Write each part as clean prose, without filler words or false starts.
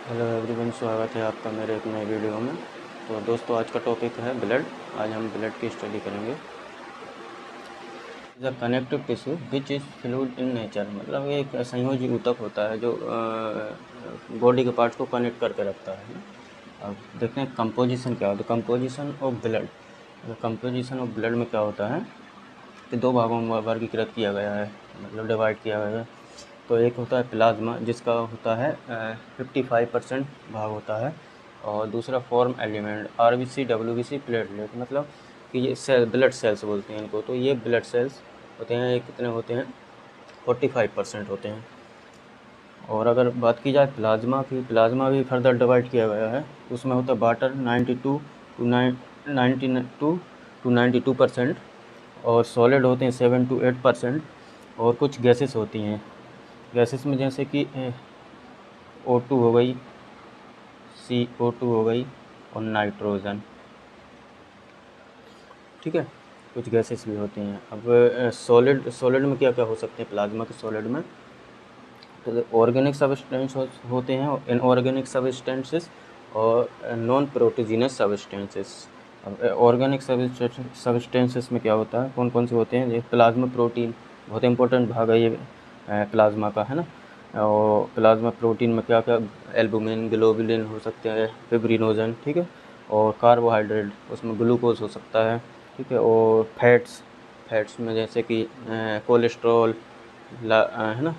Hello everyone, स्वागत है आपका मेरे एक नए वीडियो में। तो दोस्तों, आज का टॉपिक है ब्लड। आज हम ब्लड की स्टडी करेंगे। The connective tissue which is fluid in nature, मतलब ये एक संयोजी ऊतक होता है जो बॉडी के पार्ट्स को कनेक्ट करके रखता है ना। अब देखते हैं कंपोजिशन क्या होता है। Composition of blood, composition of blood में क्या होता है कि दो भागों में वर्गीकृत किया गया है, मतलब डिवाइड किया गया है। तो एक होता है प्लाज्मा, जिसका होता है 55% भाग होता है, और दूसरा form element RBC, WBC, platelet, मतलब कि ये सेल, ब्लड सेल्स बोलते हैं इनको। तो ये ब्लड सेल्स होते हैं, ये कितने होते हैं? 45% होते हैं। और अगर बात की जाए प्लाज्मा की, प्लाज्मा भी फर्दर डिवाइड किया गया है। उसमें होता है वाटर 92% और सॉलिड होते हैं 7 to 8%, और कुछ गैसेस होती हैं। गैसेस में जैसे कि O2 हो गई, CO2 हो गई, और नाइट्रोजन, ठीक है। कुछ गैसेस भी होती हैं। अब सॉलिड में क्या क्या हो सकते हैं प्लाज्मा के सॉलिड में? तो ऑर्गेनिक सब्सटेंस होते हैं, इनऑर्गेनिक सब्सटेंसेस और नॉन प्रोटीजिनस सब्सटेंसेस। अब ऑर्गेनिक सब्सटेंसेस में क्या होता है, कौन कौन से होते हैं? ये प्लाज्मा प्रोटीन बहुत इंपॉर्टेंट भाग है ये प्लाज्मा का, है ना। और प्लाज्मा प्रोटीन में क्या क्या? एल्बुमिन, ग्लोबुलिन हो सकते हैं, फिब्रिनोजन, ठीक है। और कार्बोहाइड्रेट, उसमें ग्लूकोज हो सकता है, ठीक है। और फैट्स में जैसे कि कोलेस्ट्रॉल, है ना।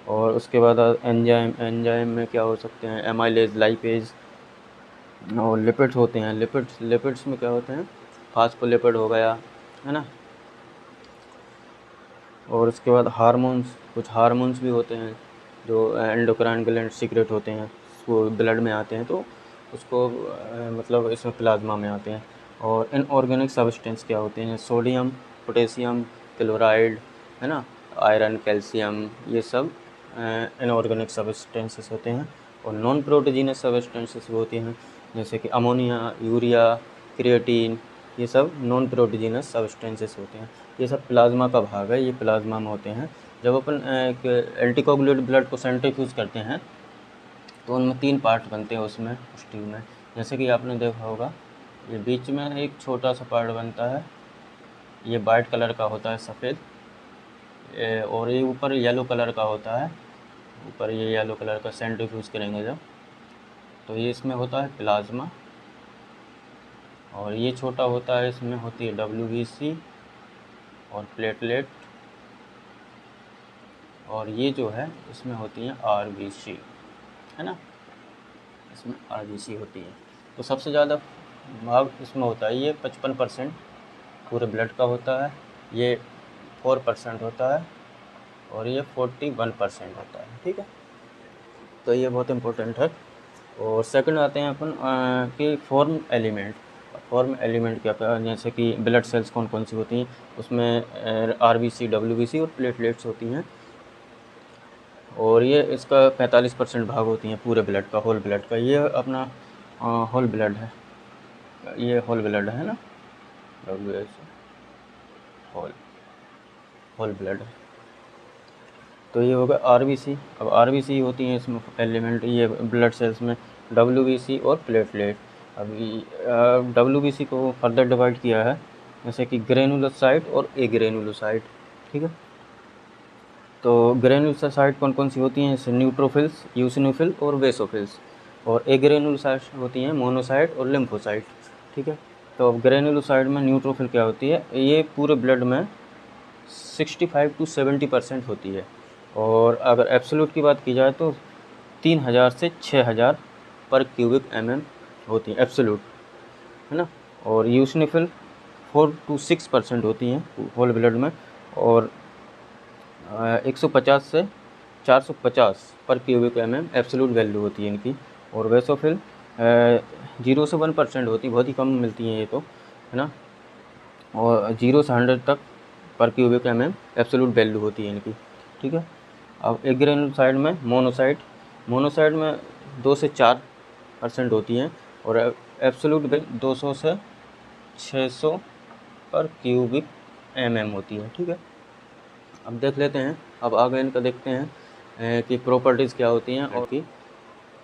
और उसके बाद एंजाइम में क्या हो सकते हैं? Amylase, lipase. और लिपिड्स होते हैं। लिपिड्स में क्या होते हैं? फास्फोलिपिड हो गया, है ना। और उसके बाद हार्मोन्स, कुछ हार्मोन्स भी होते हैं जो एंडोक्राइन ग्लैंड सीक्रेट होते हैं, वो ब्लड में आते हैं, तो उसको मतलब इसमें प्लाज्मा में आते हैं। और इनऑर्गेनिक सब्सटेंस क्या होते हैं? सोडियम, पोटेशियम, क्लोराइड, है ना, आयरन, कैल्शियम, ये सब इनऑर्गेनिक सब्सटेंसेस होते हैं। और नॉन प्रोटीजिनस सब्सटेंसेस होती हैं, जैसे कि अमोनिया, यूरिया, क्रिएटिन, ये सब नॉन प्रोटीजिनस सब्सटेंसेस होते हैं। ये सब प्लाज्मा का भाग है, ये प्लाज्मा में होते हैं। जब अपन एक एंटीकोगुलेटेड ब्लड को सेंट्रीफ्यूज करते हैं तो उनमें 3 पार्ट बनते हैं उसमें, उस ट्यूब में। जैसे कि आपने देखा होगा, ये बीच में एक छोटा सा पार्ट बनता है, ये वाइट कलर का होता है, सफ़ेद, और ये ऊपर येलो कलर का होता है। ऊपर ये येलो कलर का सेंट्रीफ्यूज करेंगे जब, तो ये इसमें होता है प्लाज्मा। और ये छोटा होता है, इसमें होती है डब्ल्यूबीसी और प्लेटलेट। और ये जो है इसमें होती है आरबीसी, है ना। इसमें आरबीसी होती है। तो सबसे ज़्यादा भाग इसमें होता है, ये 55% पूरे ब्लड का होता है, ये 4% होता है, और ये 41% होता है, ठीक है। तो ये बहुत इम्पोर्टेंट है। और सेकंड आते हैं अपन कि फॉर्म एलिमेंट। फॉर्म एलिमेंट क्या क्या? जैसे कि ब्लड सेल्स कौन कौन सी होती हैं, उसमें आरबीसी, डब्ल्यूबीसी और प्लेटलेट्स होती हैं। और ये इसका 45% भाग होती हैं पूरे ब्लड का, होल ब्लड का। ये अपना होल ब्लड है, ये होल ब्लड है ना, डब्ल्यू होल होल ब्लड है। तो ये होगा आरबीसी। अब आरबीसी होती हैं इसमें एलिमेंट, ये ब्लड सेल्स में, डब्ल्यूबीसी और प्लेटलेट। अभी डब्ल्यूबीसी को फर्दर डिवाइड किया है, जैसे कि ग्रेनुलोसाइट और एग्रेनुलोसाइट, ठीक है। तो ग्रेनुलोसाइट कौन कौन सी होती हैं? जैसे न्यूट्रोफिल्स, यूसिनोफिल और वेसोफिल्स। और एग्रेनुलोसाइट होती हैं मोनोसाइट और लिम्फोसाइट, ठीक है। तो अब ग्रेनुलोसाइट में न्यूट्रोफिल क्या होती है? ये पूरे ब्लड में 65 to 70% होती है। और अगर एब्सोल्यूट की बात की जाए तो 3000 से 6000 पर क्यूबिक mm होती है एब्सोल्यूट, है ना। और यूसिनोफिल 4 to 6% होती हैं होल ब्लड में। और 150 से 450 पर क्यूबिक mm एब्सोल्यूट वैल्यू होती है इनकी। और वेसोफिल 0 से 1% होती है, बहुत ही कम मिलती हैं ये तो, है ना। और 0 से 100 तक पर क्यूबिक mm एब्सोल्यूट वैल्यू होती है इनकी, ठीक है। अब एक ग्रेनुलोसाइट में मोनोसाइट में 2 से 4% होती हैं। और एब्सोल्यूट 200 से 600 पर क्यूबिक mm होती है, ठीक है। अब देख लेते हैं, अब आगे इनका देखते हैं कि प्रॉपर्टीज़ क्या होती हैं और की।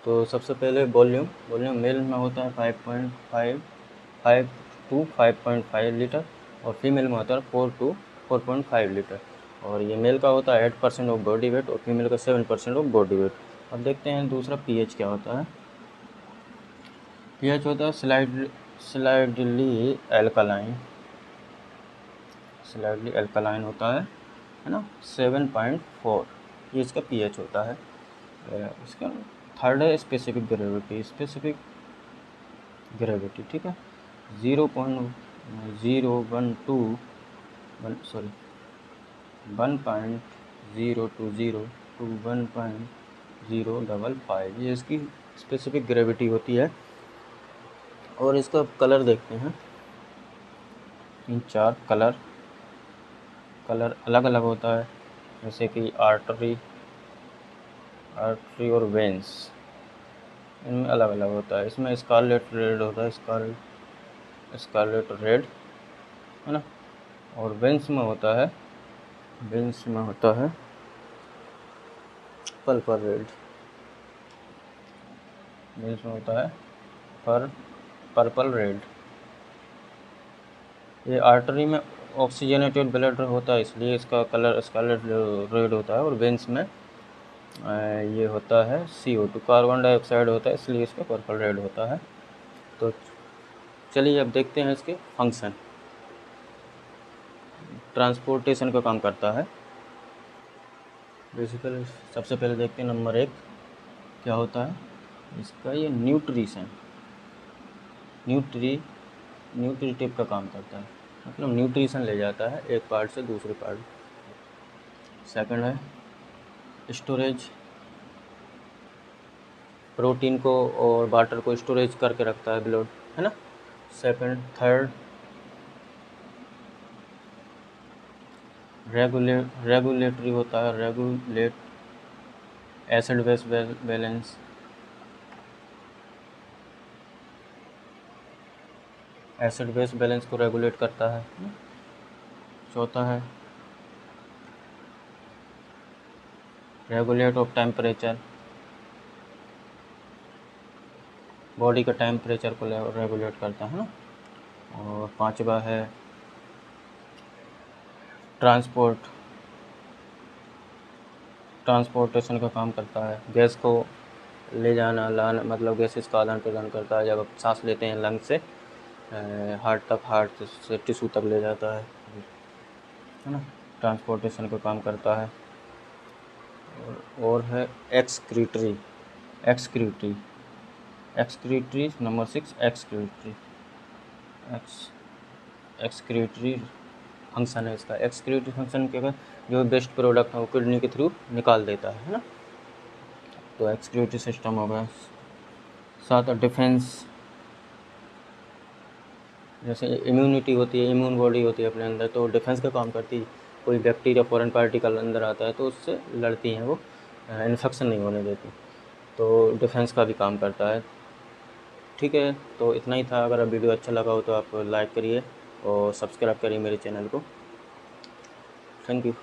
तो सबसे पहले वॉल्यूम मेल में होता है 5.5 to 5.5 लीटर और फीमेल में होता है 4 to 4.5 लीटर। और ये मेल का होता है 8% ऑफ बॉडी वेट और फीमेल का 7% ऑफ बॉडी वेट। अब देखते हैं दूसरा पीएच क्या होता है। पीएच होता है स्लाइडली एल्कालाइन होता है ना, 7.4 ये इसका पीएच होता है। इसका थर्ड है स्पेसिफिक ग्रेविटी, ठीक है, 1.020 to 1.055 ये इसकी स्पेसिफिक ग्रेविटी होती है। और इसका कलर देखते हैं, 3-4 कलर अलग अलग होता है, जैसे कि आर्टरी और वेंस, इनमें अलग अलग होता है। इसमें स्कारलेट रेड होता है, स्कारलेट रेड है ना। और वेंस में होता है पर्पल रेड, वेंस में होता है पर्पल रेड। ये आर्टरी में ऑक्सीजनेटेड ब्लड होता है, इसलिए इसका कलर स्कारलेट रेड होता है। और वेंस में ये होता है CO2 कार्बन डाइऑक्साइड होता है, इसलिए इसका पर्पल रेड होता है। तो चलिए अब देखते हैं इसके फंक्शन। ट्रांसपोर्टेशन का काम करता है बेसिकली। सबसे पहले देखते हैं नंबर 1 क्या होता है इसका। ये न्यूट्रिटिव का काम करता है, मतलब न्यूट्रिशन ले जाता है एक पार्ट से दूसरे पार्ट। सेकंड है स्टोरेज, प्रोटीन को और वाटर को स्टोरेज करके रखता है ब्लड, है ना। थर्ड रेगुलेटरी होता है, regulate acid base balance. Acid base balance को रेगुलेट करता है। चौथा है रेगुलेट ऑफ टेम्परेचर, बॉडी का टेम्परेचर को रेगुलेट करता है ना। और पांचवा है ट्रांसपोर्टेशन का काम करता है, गैस को ले जाना लाना, मतलब गैसेस का आदान प्रदान करता है। जब आप सांस लेते हैं लंग से हार्ट से टिश्यू तक ले जाता है ना, ट्रांसपोर्टेशन का काम करता है। और है एक्सक्रीटरी नंबर 6 एक्सक्रीटरी फंक्शन है इसका। एक्सक्रीटरी फंक्शन के बाद जो बेस्ट प्रोडक्ट है वो किडनी के थ्रू निकाल देता है ना। तो एक्सक्रीटरी सिस्टम हो गया। साथ डिफेंस, जैसे इम्यूनिटी होती है, इम्यून बॉडी होती है अपने अंदर, तो डिफेंस का काम करती है। कोई बैक्टीरिया फॉरेन पार्टिकल अंदर आता है तो उससे लड़ती हैं, वो इन्फेक्शन नहीं होने देती, तो डिफेंस का भी काम करता है। ठीक है, तो इतना ही था। अगर वीडियो अच्छा लगा हो तो आप लाइक करिए और सब्सक्राइब करिए मेरे चैनल को। Thank you.